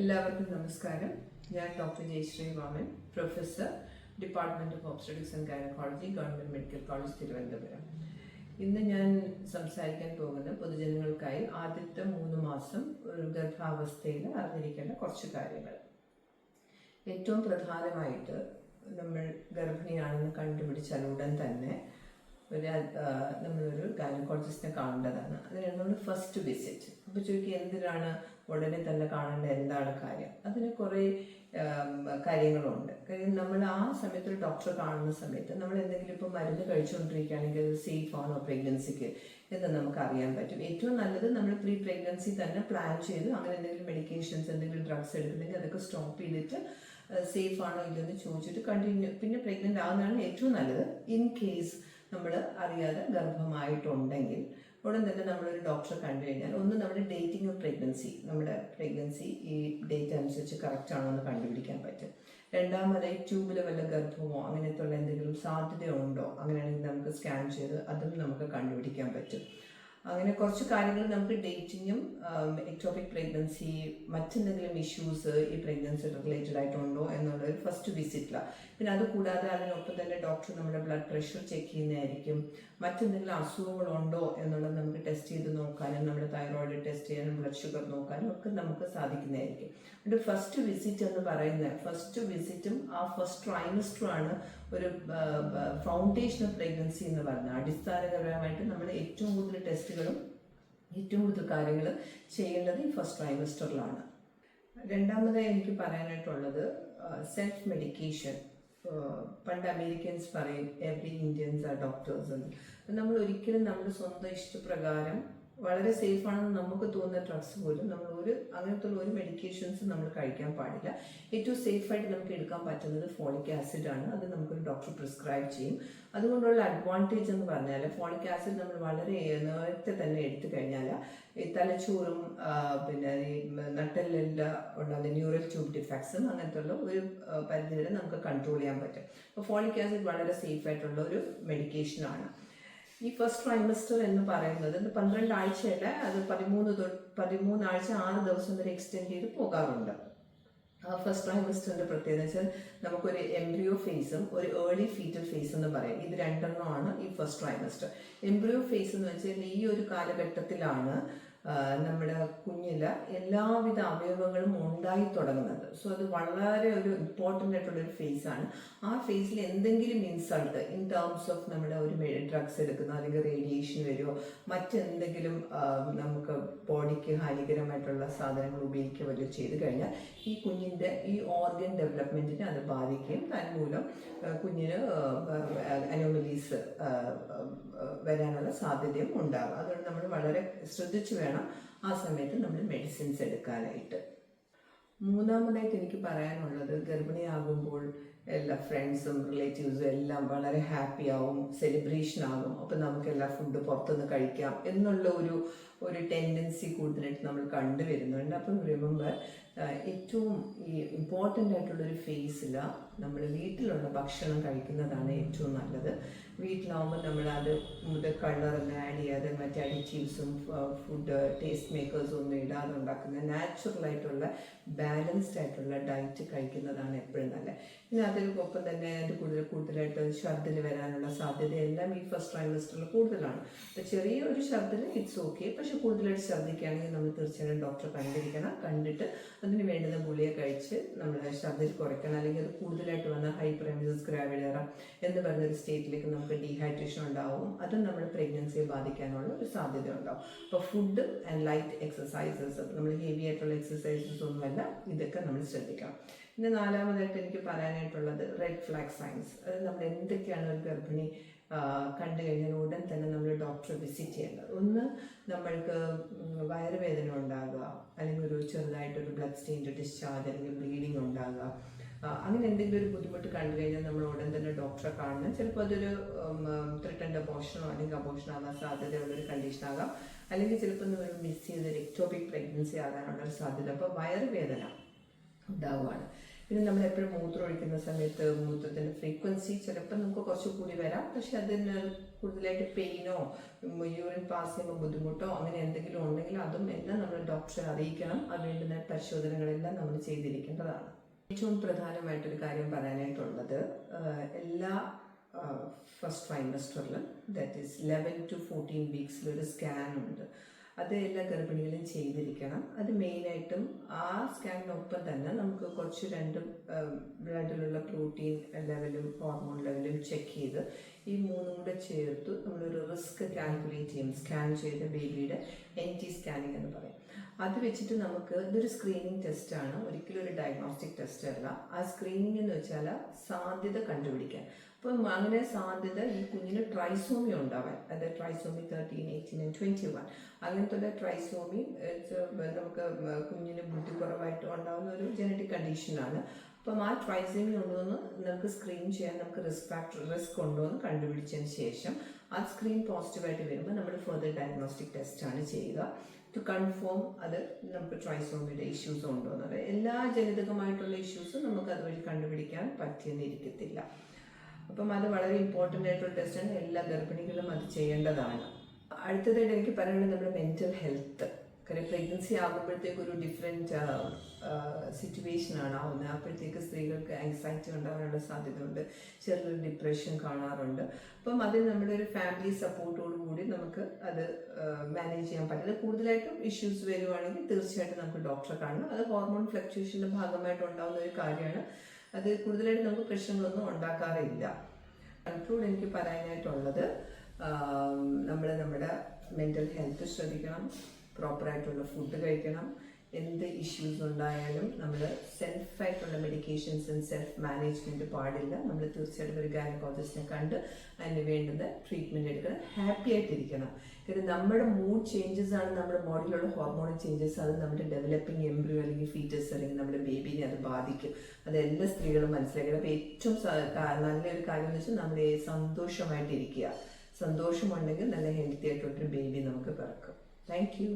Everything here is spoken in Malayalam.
എല്ലാവർക്കും നമസ്കാരം. ഞാൻ doctor Jayashree Vaman, professor, department of obstetrics and gynaecology, government medical college, Thiruvananthapuram. ഇന്ന് ഞാൻ സംസാരിക്കാൻ പോകുന്ന പൊതുജനങ്ങൾക്കായി ആദ്യത്തെ 3 മാസം ഒരു ഗർഭാവസ്ഥയിൽ അറിഞ്ഞിരിക്കേണ്ട കുറച്ച് കാര്യങ്ങൾ. ഏറ്റവും പ്രധാനമായിട്ട് നമ്മൾ ഗർഭിണിയാണെന്ന് കണ്ടുപിടിച്ചാൽ ഉടൻ തന്നെ നമ്മളൊരു ഗൈനക്കോളജിസ്റ്റിനെ കാണേണ്ടതാണ്. അതിനാണ് നമ്മൾ ഫസ്റ്റ് വിസിറ്റ്. അപ്പോൾ ചോദിക്കുക, എന്തിനാണ് ഉടനെ തന്നെ കാണേണ്ട, എന്താണ് കാര്യം? അതിന് കുറേ കാര്യങ്ങളുണ്ട്. കാര്യം നമ്മൾ ആ സമയത്ത് ഒരു ഡോക്ടറെ കാണുന്ന സമയത്ത് നമ്മൾ എന്തെങ്കിലും ഇപ്പോൾ മരുന്ന് കഴിച്ചുകൊണ്ടിരിക്കുകയാണെങ്കിൽ അത് സേഫ് ആണോ പ്രഗ്നൻസിക്ക് എന്ന് നമുക്ക് അറിയാൻ പറ്റും. ഏറ്റവും നല്ലത് നമ്മൾ പ്രീ പ്രഗ്നൻസി തന്നെ പ്ലാൻ ചെയ്ത് അങ്ങനെ എന്തെങ്കിലും മെഡിക്കേഷൻസ്, എന്തെങ്കിലും ഡ്രഗ്സ് എടുക്കുന്നെങ്കിൽ അതൊക്കെ സ്റ്റോപ്പ് ചെയ്തിട്ട് സേഫ് ആണോ ഇല്ലെന്ന് ചോദിച്ചിട്ട് പിന്നെ പ്രഗ്നൻ്റ് ആകുന്നതാണ് ഏറ്റവും നല്ലത്. ഇൻ കേസ് നമ്മൾ അറിയാതെ ഗർഭമായിട്ടുണ്ടെങ്കിൽ ഉടൻ തന്നെ നമ്മളൊരു ഡോക്ടറെ കണ്ടു കഴിഞ്ഞാൽ ഒന്ന് നമ്മുടെ ഡേറ്റിംഗ് ഓഫ് പ്രഗ്നൻസി, നമ്മുടെ പ്രഗ്നൻസി ഈ ഡേറ്റ് അനുസരിച്ച് കറക്റ്റ് ആണോ എന്ന് കണ്ടുപിടിക്കാൻ പറ്റും. രണ്ടാമതായി ട്യൂബിൽ വല്ല ഗർഭമോ അങ്ങനത്തെ ഉള്ള എന്തെങ്കിലും സാധ്യതയുണ്ടോ, അങ്ങനെയാണെങ്കിൽ നമുക്ക് സ്കാൻ ചെയ്ത് അതും നമുക്ക് കണ്ടുപിടിക്കാൻ പറ്റും. അങ്ങനെ കുറച്ച് കാര്യങ്ങൾ നമുക്ക് ഡേറ്റിങ്ങും എക്ടോപിക് പ്രഗ്നൻസി, മറ്റെന്തെങ്കിലും ഇഷ്യൂസ് ഈ പ്രഗ്നൻസി റിലേറ്റഡ് ആയിട്ടുണ്ടോ എന്നുള്ളൊരു ഫസ്റ്റ് വിസിറ്റിലാണ്. പിന്നെ അതുകൂടാതെ അതിനൊപ്പം തന്നെ ഡോക്ടർ നമ്മുടെ ബ്ലഡ് പ്രഷർ ചെക്ക് ചെയ്യുന്നതായിരിക്കും. മറ്റെന്തെങ്കിലും അസുഖങ്ങളുണ്ടോ എന്നുള്ളത് നമുക്ക് ടെസ്റ്റ് ചെയ്ത് നോക്കാനും, നമ്മുടെ തൈറോയിഡ് ടെസ്റ്റ് ചെയ്യാനും, ബ്ലഡ് ഷുഗർ നോക്കാനും ഒക്കെ നമുക്ക് സാധിക്കുന്നതായിരിക്കും. അതുകൊണ്ട് ഫസ്റ്റ് വിസിറ്റ് എന്ന് പറയുന്നത്, ഫസ്റ്റ് വിസിറ്റും ആ ഫസ്റ്റ് ട്രൈമസ്റ്ററുമാണ് ഒരു ഫൗണ്ടേഷൻ ഓഫ് പ്രഗ്നൻസി എന്ന് പറഞ്ഞാൽ. അടിസ്ഥാനപരമായിട്ട് നമ്മൾ ഏറ്റവും കൂടുതൽ ടെസ്റ്റുകളും ഏറ്റവും കൂടുതൽ കാര്യങ്ങൾ ചെയ്യേണ്ടത് ഈ ഫസ്റ്റ് ട്രൈമസ്റ്ററിലാണ്. രണ്ടാമതായി എനിക്ക് പറയാനായിട്ടുള്ളത് സെൽഫ് മെഡിക്കേഷൻ. പണ്ട് അമേരിക്കൻസ് പറയും എവറി ഇന്ത്യൻസ് ആർ ഡോക്ടേഴ്സ് എന്ന്. നമ്മൾ ഒരിക്കലും നമ്മുടെ സ്വന്തം ഇഷ്ടപ്രകാരം വളരെ സേഫ് ആണെന്ന് നമുക്ക് തോന്നുന്ന ഡ്രഗ്സ് പോലും നമ്മൾ അങ്ങനത്തെ ഒരു മെഡിക്കേഷൻസ് നമ്മൾ കഴിക്കാൻ പാടില്ല. ഏറ്റവും സേഫായിട്ട് നമുക്ക് എടുക്കാൻ പറ്റുന്നത് ഫോളിക് ആസിഡ് ആണ്. അത് നമുക്കൊരു ഡോക്ടർ പ്രിസ്ക്രൈബ് ചെയ്യും. അതുകൊണ്ടുള്ള അഡ്വാൻറ്റേജ് എന്ന് പറഞ്ഞാൽ ഫോളിക് ആസിഡ് നമ്മൾ വളരെ നേരത്തെ തന്നെ എടുത്തു കഴിഞ്ഞാൽ ഈ തലച്ചോറും പിന്നെ ഈ നട്ടെല്ലെല്ലാം ഉണ്ടാകുന്ന ന്യൂറൽ ട്യൂബ് ഡിഫക്ട്സും അങ്ങനത്തെ ഉള്ള ഒരു പരിധി വരെ നമുക്ക് കൺട്രോൾ ചെയ്യാൻ പറ്റും. അപ്പോൾ ഫോളിക് ആസിഡ് വളരെ സേഫായിട്ടുള്ള ഒരു മെഡിക്കേഷനാണ്. ഈ ഫസ്റ്റ് ട്രൈമസ്റ്റർ എന്ന് പറയുന്നത് 12 ആഴ്ചയല്ല, അത് 13 ആഴ്ച 6 ദിവസം വരെ എക്സ്റ്റെൻഡ് ചെയ്ത് പോകാറുണ്ട്. ആ ഫസ്റ്റ് ട്രൈമസ്റ്ററിന്റെ പ്രത്യേകത വെച്ചാൽ നമുക്കൊരു എംബ്രിയോ ഫേസും ഒരു ഏർലി ഫീറ്റൽ ഫേസ് എന്ന് പറയും. ഇത് രണ്ടെണ്ണമാണ് ഈ ഫസ്റ്റ് ട്രൈമസ്റ്റർ. എംബ്രിയോ ഫേസ് എന്ന് വെച്ചാൽ ഈ ഒരു കാലഘട്ടത്തിലാണ് നമ്മുടെ കുഞ്ഞിൽ എല്ലാവിധ അവയവങ്ങളും ഉണ്ടായി തുടങ്ങുന്നത്. സോ അത് വളരെ ഒരു ഇമ്പോർട്ടൻ്റ് ആയിട്ടുള്ളൊരു ഫേസാണ്. ആ ഫേസിൽ എന്തെങ്കിലും ഇൻസൾട്ട് ഇൻ ടേംസ് ഓഫ് നമ്മുടെ ഒരു ഡ്രഗ്സ് എടുക്കുന്ന അല്ലെങ്കിൽ റേഡിയേഷൻ വരുമോ മറ്റെന്തെങ്കിലും നമുക്ക് ബോഡിക്ക് ഹാനികരമായിട്ടുള്ള സാധനങ്ങൾ ഉപയോഗിക്കുക വരികയോ ചെയ്ത് കഴിഞ്ഞാൽ ഈ കുഞ്ഞിൻ്റെ ഈ ഓർഗൻ ഡെവലപ്മെൻറ്റിനെ അത് ബാധിക്കുകയും തന്മൂലം കുഞ്ഞിന് അനോമലീസ് വരാനുള്ള സാധ്യതയും ഉണ്ടാകും. അതുകൊണ്ട് നമ്മൾ വളരെ ശ്രദ്ധിച്ചു വേണം ആ സമയത്ത് നമ്മൾ മെഡിസിൻസ് എടുക്കാനായിട്ട്. മൂന്നാമതായിട്ട് എനിക്ക് പറയാനുള്ളത്, ഗർഭിണിയാകുമ്പോൾ എല്ലാ ഫ്രണ്ട്സും റിലേറ്റീവ്സും എല്ലാം വളരെ ഹാപ്പി ആവും, സെലിബ്രേഷൻ ആകും. അപ്പം നമുക്ക് എല്ലാ ഫുഡ് പുറത്തുനിന്ന് കഴിക്കാം എന്നുള്ള ഒരു ടെൻഡൻസി കൂടുതലായിട്ട് നമ്മൾ കണ്ടുവരുന്നുണ്ട്. അപ്പം റിമെമ്പർ, ഏറ്റവും ഈ ഇമ്പോർട്ടൻ്റ് ആയിട്ടുള്ളൊരു ഫേസിൽ നമ്മൾ വീട്ടിലുള്ള ഭക്ഷണം കഴിക്കുന്നതാണ് ഏറ്റവും നല്ലത്. വീട്ടിലാവുമ്പോൾ നമ്മളത് കളറൊന്നും ആഡ് ചെയ്യാതെ മറ്റ് അഡിറ്റീവ്സും ഫുഡ് ടേസ്റ്റ് മേക്കേഴ്സും ഒന്നും ഇടാതെ ഉണ്ടാക്കുന്ന നാച്ചുറൽ ആയിട്ടുള്ള ബാലൻസ്ഡ് ആയിട്ടുള്ള ഡയറ്റ് കഴിക്കുന്നതാണ് എപ്പോഴും നല്ലത്. പിന്നെ അതിനൊപ്പം തന്നെ അതിൻ്റെ കൂടുതലായിട്ട് ഛർദിൽ വരാനുള്ള സാധ്യതയെല്ലാം ഈ ഫസ്റ്റ് ട്രൈമസ്റ്ററിൽ കൂടുതലാണ്. അപ്പോൾ ചെറിയൊരു ഛർദിൽ ഇറ്റ്സ് ഓക്കെ, പക്ഷെ കൂടുതലായിട്ട് ഛർദിക്കുകയാണെങ്കിൽ നമ്മൾ തീർച്ചയായും ഡോക്ടറെ കണ്ടിട്ട് അതിന് വേണ്ടുന്ന ഗുളിക കഴിച്ച് നമ്മൾ ഛർദിൽ കുറയ്ക്കണം. അല്ലെങ്കിൽ അത് കൂടുതലായിട്ട് വന്നാൽ ഹൈപ്പറെമിസിസ് ഗ്രാവിഡേറ എന്ന് പറഞ്ഞൊരു സ്റ്റേറ്റിലേക്ക് നമുക്ക് ഡീഹൈഡ്രേഷൻ ഉണ്ടാവും. അതും നമ്മുടെ പ്രഗ്നൻസിയെ ബാധിക്കാനുള്ള ഒരു സാധ്യത ഉണ്ടാവും. അപ്പോൾ ഫുഡ് ആൻഡ് ലൈറ്റ് എക്സസൈസസ്, നമ്മൾ ഹെവി ആയിട്ടുള്ള എക്സസൈസസ് ഒന്നുമല്ല, ഇതൊക്കെ നമ്മൾ ശ്രദ്ധിക്കണം. പിന്നെ നാലാമതായിട്ട് എനിക്ക് പറയാനായിട്ടുള്ളത് റെഡ് ഫ്ലാഗ് സൈൻസ്. അത് നമ്മൾ എന്തൊക്കെയാണ് ഒരു ഗർഭിണി കണ്ടു കഴിഞ്ഞാൽ ഉടൻ തന്നെ നമ്മൾ ഡോക്ടറെ വിസിറ്റ് ചെയ്യേണ്ടത്. ഒന്ന്, നമ്മൾക്ക് വയറുവേദന ഉണ്ടാകുക, അല്ലെങ്കിൽ ഒരു ചെറുതായിട്ടൊരു ബ്ലഡ് സ്റ്റെയിൻഡ് ഡിസ്ചാർജ് അല്ലെങ്കിൽ ബ്ലീഡിങ് ഉണ്ടാകുക, അങ്ങനെ എന്തെങ്കിലും ഒരു ബുദ്ധിമുട്ട് കണ്ടു കഴിഞ്ഞാൽ നമ്മൾ ഉടൻ തന്നെ ഡോക്ടറെ കാണണം. ചിലപ്പോൾ അതൊരു ത്രിട്ടൻ്റെ അബോർഷനോ അല്ലെങ്കിൽ അബോർഷൻ ആകാൻ സാധ്യതയുള്ളൊരു കണ്ടീഷൻ ആകാം, അല്ലെങ്കിൽ ചിലപ്പോൾ നമ്മൾ മിസ് ചെയ്തൊരു എക്ടോപിക് പ്രഗ്നൻസി ആകാനുള്ള ഒരു സാധ്യത. അപ്പോൾ വയറുവേദന ഉണ്ടാവുകയാണ്. പിന്നെ നമ്മൾ എപ്പോഴും മൂത്രം ഒഴിക്കുന്ന സമയത്ത് മൂത്രത്തിൻ്റെ ഫ്രീക്വൻസി ചിലപ്പോൾ നമുക്ക് കുറച്ച് കൂടി വരാം. പക്ഷെ അതിന് കൂടുതലായിട്ട് പെയിനോ യൂറിൻ പാസ് ചെയ്യുമ്പോൾ ബുദ്ധിമുട്ടോ അങ്ങനെ എന്തെങ്കിലും ഉണ്ടെങ്കിൽ അതും എല്ലാം നമ്മൾ ഡോക്ടറെ അറിയിക്കണം. അത് വേണ്ടുന്ന പരിശോധനകളെല്ലാം നമ്മൾ ചെയ്തിരിക്കേണ്ടതാണ്. ഏറ്റവും പ്രധാനമായിട്ടൊരു കാര്യം പറയാനായിട്ടുള്ളത്, എല്ലാ ഫസ്റ്റ് ട്രൈമസ്റ്ററിലും ദാറ്റ് ഈസ് 11 to 14 വീക്സിലൊരു സ്കാൻ ഉണ്ട്. അത് എല്ലാ ഗർഭിണികളും ചെയ്തിരിക്കണം. അത് മെയിനായിട്ടും ആ സ്കാനിനൊപ്പം തന്നെ നമുക്ക് കുറച്ച് ബ്ലഡിലുള്ള പ്രോട്ടീൻ ലെവലും ഹോർമോൺ ലെവലും ചെക്ക് ചെയ്ത് ഈ മൂന്നും കൂടെ ചേർത്ത് നമ്മളൊരു റിസ്ക് കാൽക്കുലേറ്റ് ചെയ്യും. സ്കാൻ ചെയ്ത ബേബിയുടെ NT സ്കാനിങ് എന്ന് പറയും. അത് വെച്ചിട്ട് നമുക്ക് ഇതൊരു സ്ക്രീനിങ് ടെസ്റ്റാണ്, ഒരിക്കലും ഒരു ഡയഗ്നോസ്റ്റിക് ടെസ്റ്റ് അല്ല. ആ സ്ക്രീനിങ് എന്ന് വെച്ചാൽ സാധ്യത കണ്ടുപിടിക്കാൻ. അപ്പം അങ്ങനെ സാധ്യത ഈ കുഞ്ഞിന് ട്രൈസോമി ഉണ്ടാവാൻ, അതായത് ട്രൈസോമി 13, 18 and 21 അങ്ങനത്തെ ട്രൈസോമി നമുക്ക് കുഞ്ഞിന് ബുദ്ധിക്കുറവായിട്ട് ഉണ്ടാകുന്ന ഒരു ജനറ്റിക് കണ്ടീഷനാണ്. അപ്പം ആ ട്രൈസോമി ഉണ്ടോയെന്ന് നമുക്ക് സ്ക്രീൻ ചെയ്യാൻ നമുക്ക് റിസ്ക് ഉണ്ടോ എന്ന് കണ്ടുപിടിച്ചതിന് ശേഷം ആ സ്ക്രീൻ പോസിറ്റീവായിട്ട് വരുമ്പോൾ നമ്മൾ ഫർദർ ഡയഗ്നോസ്റ്റിക് ടെസ്റ്റാണ് ചെയ്യുക ടു കൺഫേം അത് നമുക്ക് ട്രൈസോമിയുടെ ഇഷ്യൂസ് ഉണ്ടോ എന്നത്. എല്ലാ ജനിതകമായിട്ടുള്ള ഇഷ്യൂസും നമുക്ക് അതുവഴി കണ്ടുപിടിക്കാൻ പറ്റിയെന്നിരിക്കത്തില്ല. അപ്പം അത് വളരെ ഇമ്പോർട്ടൻ്റ് ആയിട്ടുള്ള ടെസ്റ്റാണ്. എല്ലാ ഗർഭിണികളും അത് ചെയ്യേണ്ടതാണ്. അടുത്തതായിട്ട് എനിക്ക് പറയാനുള്ളത് നമ്മുടെ മെൻ്റൽ ഹെൽത്ത്. കാര്യം പ്രഗ്നൻസി ആകുമ്പോഴത്തേക്ക് ഒരു ഡിഫറെൻറ്റ് സിറ്റുവേഷനാണ് ആവുന്നത്. അപ്പോഴത്തേക്ക് സ്ത്രീകൾക്ക് ആങ്സൈറ്റി ഉണ്ടാകാനുള്ള സാധ്യതയുണ്ട്, ചെറിയൊരു ഡിപ്രഷൻ കാണാറുണ്ട്. അപ്പം അതിന് നമ്മുടെ ഒരു ഫാമിലി സപ്പോർട്ടോടു കൂടി നമുക്ക് അത് മാനേജ് ചെയ്യാൻ പറ്റില്ല. കൂടുതലായിട്ടും ഇഷ്യൂസ് വരുവാണെങ്കിൽ തീർച്ചയായിട്ടും നമുക്ക് ഡോക്ടറെ കാണണം. അത് ഹോർമോൺ ഫ്ലക്ച്വേഷൻ്റെ ഭാഗമായിട്ട് ഉണ്ടാകുന്ന ഒരു കാര്യമാണ്. അത് കൂടുതലായിട്ട് നമുക്ക് പ്രശ്നങ്ങളൊന്നും ഉണ്ടാക്കാറില്ല. കൺക്ലൂഡ് എനിക്ക് പറയാനായിട്ടുള്ളത്, നമ്മൾ നമ്മുടെ മെൻ്റൽ ഹെൽത്ത് ശ്രദ്ധിക്കണം, പ്രോപ്പറായിട്ടുള്ള ഫുഡ് കഴിക്കണം. എന്ത് ഇഷ്യൂസ് ഉണ്ടായാലും നമ്മൾ സെൽഫായിട്ടുള്ള മെഡിക്കേഷൻസും സെൽഫ് മാനേജ്മെൻറ്റ് പാടില്ല. നമ്മൾ തീർച്ചയായിട്ടും ഒരു ഗൈനക്കോളജിസ്റ്റിനെ കണ്ട് അതിന് വേണ്ടുന്ന ട്രീറ്റ്മെൻറ്റ് എടുക്കണം. ഹാപ്പി ആയിട്ടിരിക്കണം. കാരണം നമ്മുടെ മൂഡ് ചേഞ്ചസ് ആണ് നമ്മുടെ ബോഡിയിലുള്ള ഹോർമോണൽ ചേഞ്ചസ്. അത് നമ്മുടെ ഡെവലപ്പിംഗ് എംബ്രിയോ അല്ലെങ്കിൽ ഫീറ്റസ് അല്ലെങ്കിൽ നമ്മുടെ ബേബിനെ അത് ബാധിക്കും. അത് എല്ലാ സ്ത്രീകളും മനസ്സിലാക്കണം. അപ്പോൾ ഏറ്റവും നല്ലൊരു കാര്യം എന്ന് വെച്ചാൽ നമ്മൾ സന്തോഷമായിട്ടിരിക്കുക. സന്തോഷമുണ്ടെങ്കിൽ നല്ല ഹെൽത്തി ആയിട്ടുള്ളൊരു ബേബി നമുക്ക് പിറക്കും. Thank you.